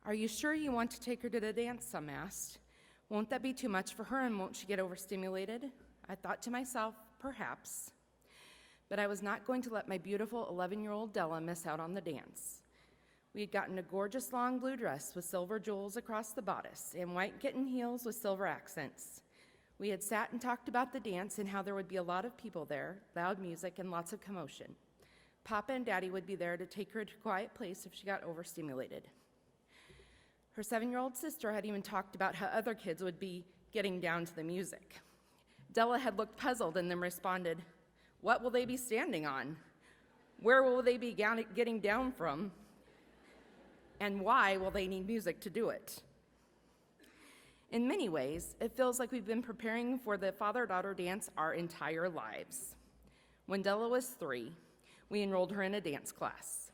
"Are you sure you want to take her to the dance?" some asked. "Won't that be too much for her, and won't she get overstimulated?" I thought to myself, perhaps. But I was not going to let my beautiful 11-year-old Della miss out on the dance. We had gotten a gorgeous long blue dress with silver jewels across the bodice and white kitten heels with silver accents. We had sat and talked about the dance and how there would be a lot of people there, loud music, and lots of commotion. Papa and Daddy would be there to take her to a quiet place if she got overstimulated. Her 7-year-old sister had even talked about how other kids would be getting down to the music. Della had looked puzzled and then responded, "What will they be standing on? Where will they be getting down from? And why will they need music to do it?" In many ways, it feels like we've been preparing for the father-daughter dance our entire lives. When Della was 3, we enrolled her in a dance class.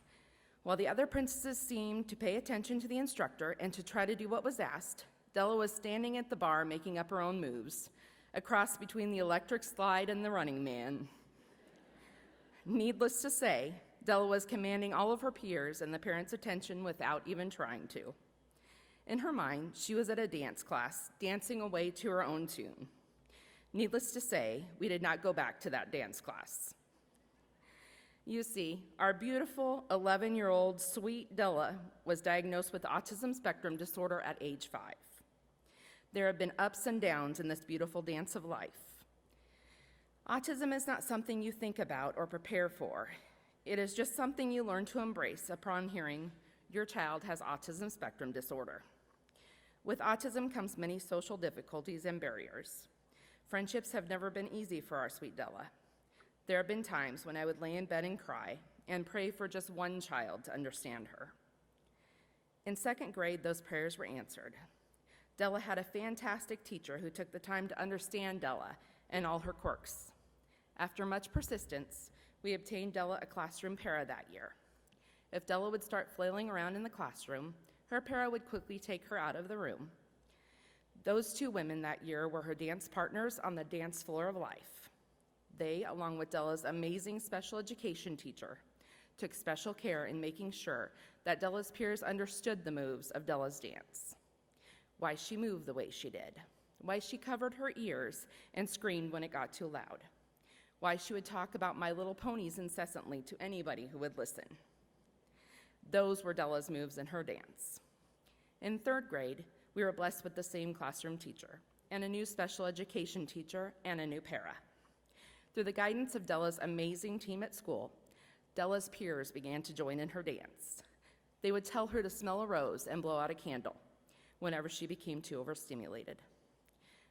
While the other princesses seemed to pay attention to the instructor and to try to do what was asked, Della was standing at the bar making up her own moves, a cross between the electric slide and the running man. Needless to say, Della was commanding all of her peers and the parents' attention without even trying to. In her mind, she was at a dance class, dancing away to her own tune. Needless to say, we did not go back to that dance class. You see, our beautiful 11-year-old sweet Della was diagnosed with autism spectrum disorder at age 5. There have been ups and downs in this beautiful dance of life. Autism is not something you think about or prepare for. It is just something you learn to embrace upon hearing your child has autism spectrum disorder. With autism comes many social difficulties and barriers. Friendships have never been easy for our sweet Della. There have been times when I would lay in bed and cry and pray for just one child to understand her. In 2nd grade, those prayers were answered. Della had a fantastic teacher who took the time to understand Della and all her quirks. After much persistence, we obtained Della a classroom para that year. If Della would start flailing around in the classroom, her para would quickly take her out of the room. Those 2 women that year were her dance partners on the dance floor of life. They, along with Della's amazing special education teacher, took special care in making sure that Della's peers understood the moves of Della's dance, why she moved the way she did, why she covered her ears and screamed when it got too loud, why she would talk about My Little Ponies incessantly to anybody who would listen. Those were Della's moves in her dance. In 3rd grade, we were blessed with the same classroom teacher, and a new special education teacher, and a new para. Through the guidance of Della's amazing team at school, Della's peers began to join in her dance. They would tell her to smell a rose and blow out a candle whenever she became too overstimulated.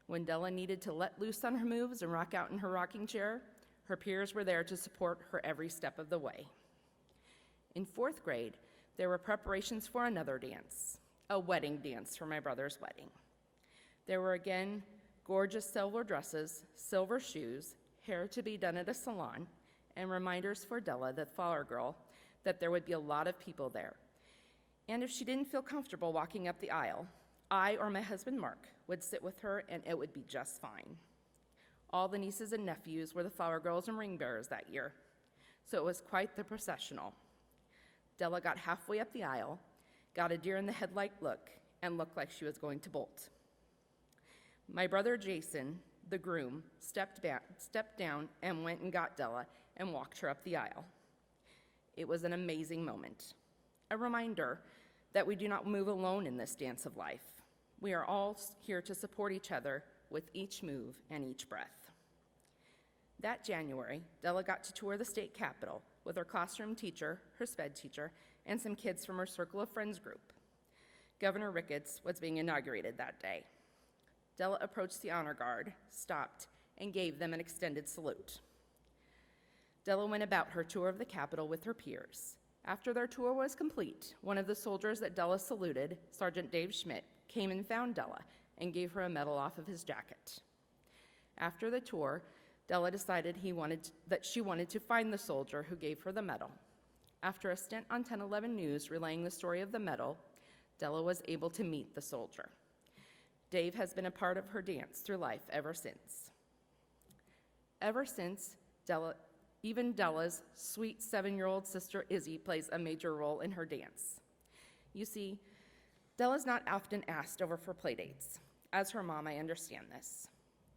When Della needed to let loose on her moves and rock out in her rocking chair, her peers were there to support her every step of the way. In 4th grade, there were preparations for another dance, a wedding dance for my brother's wedding. There were again gorgeous silver dresses, silver shoes, hair to be done at a salon, and reminders for Della, the flower girl, that there would be a lot of people there. And if she didn't feel comfortable walking up the aisle, I or my husband Mark would sit with her and it would be just fine. All the nieces and nephews were the flower girls and ring bearers that year, so it was quite the processional. Della got halfway up the aisle, got a deer-in-the-headlight look, and looked like she was going to bolt. My brother Jason, the groom, stepped down and went and got Della and walked her up the aisle. It was an amazing moment, a reminder that we do not move alone in this dance of life. We are all here to support each other with each move and each breath. That January, Della got to tour the state capitol with her classroom teacher, her sped teacher, and some kids from her Circle of Friends group. Governor Ricketts was being inaugurated that day. Della approached the honor guard, stopped, and gave them an extended salute. Della went about her tour of the Capitol with her peers. After their tour was complete, one of the soldiers that Della saluted, Sergeant Dave Schmidt, came and found Della and gave her a medal off of his jacket. After the tour, Della decided that she wanted to find the soldier who gave her the medal. After a stint on 10/11 News relaying the story of the medal, Della was able to meet the soldier. Dave has been a part of her dance through life ever since. Ever since, even Della's sweet 7-year-old sister Izzy plays a major role in her dance. You see, Della's not often asked over for playdates. As her mom, I understand this.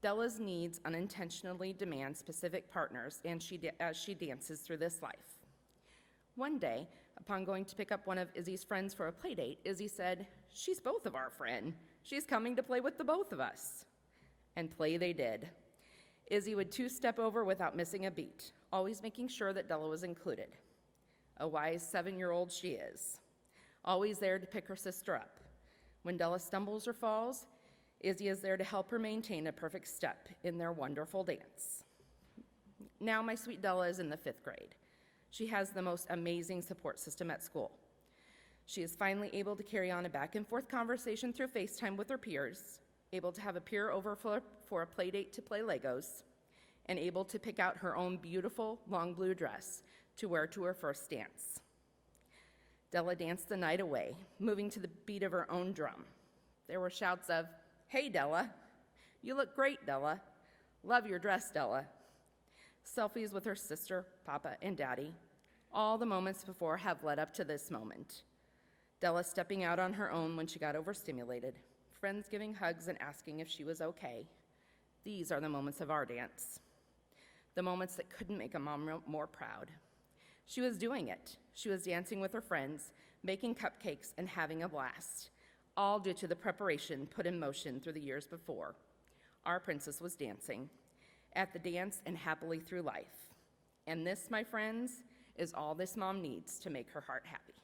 Della's needs unintentionally demand specific partners as she dances through this life. One day, upon going to pick up one of Izzy's friends for a playdate, Izzy said, "She's both of our friend. She's coming to play with the both of us." And play they did. Izzy would two-step over without missing a beat, always making sure that Della was included. A wise 7-year-old she is, always there to pick her sister up. When Della stumbles or falls, Izzy is there to help her maintain a perfect step in their wonderful dance. Now my sweet Della is in the 5th grade. She has the most amazing support system at school. She is finally able to carry on a back and forth conversation through FaceTime with her peers, able to have a peer over for a play date to play Legos, and able to pick out her own beautiful long blue dress to wear to her first dance. Della danced the night away, moving to the beat of her own drum. There were shouts of, "Hey, Della. You look great, Della. Love your dress, Della." Selfies with her sister, Papa, and Daddy. All the moments before have led up to this moment. Della stepping out on her own when she got overstimulated. Friends giving hugs and asking if she was okay. These are the moments of our dance. The moments that couldn't make a mom more proud. She was doing it. She was dancing with her friends, making cupcakes, and having a blast, all due to the preparation put in motion through the years before. Our princess was dancing, at the dance and happily through life. And this, my friends, is all this mom needs to make her heart happy.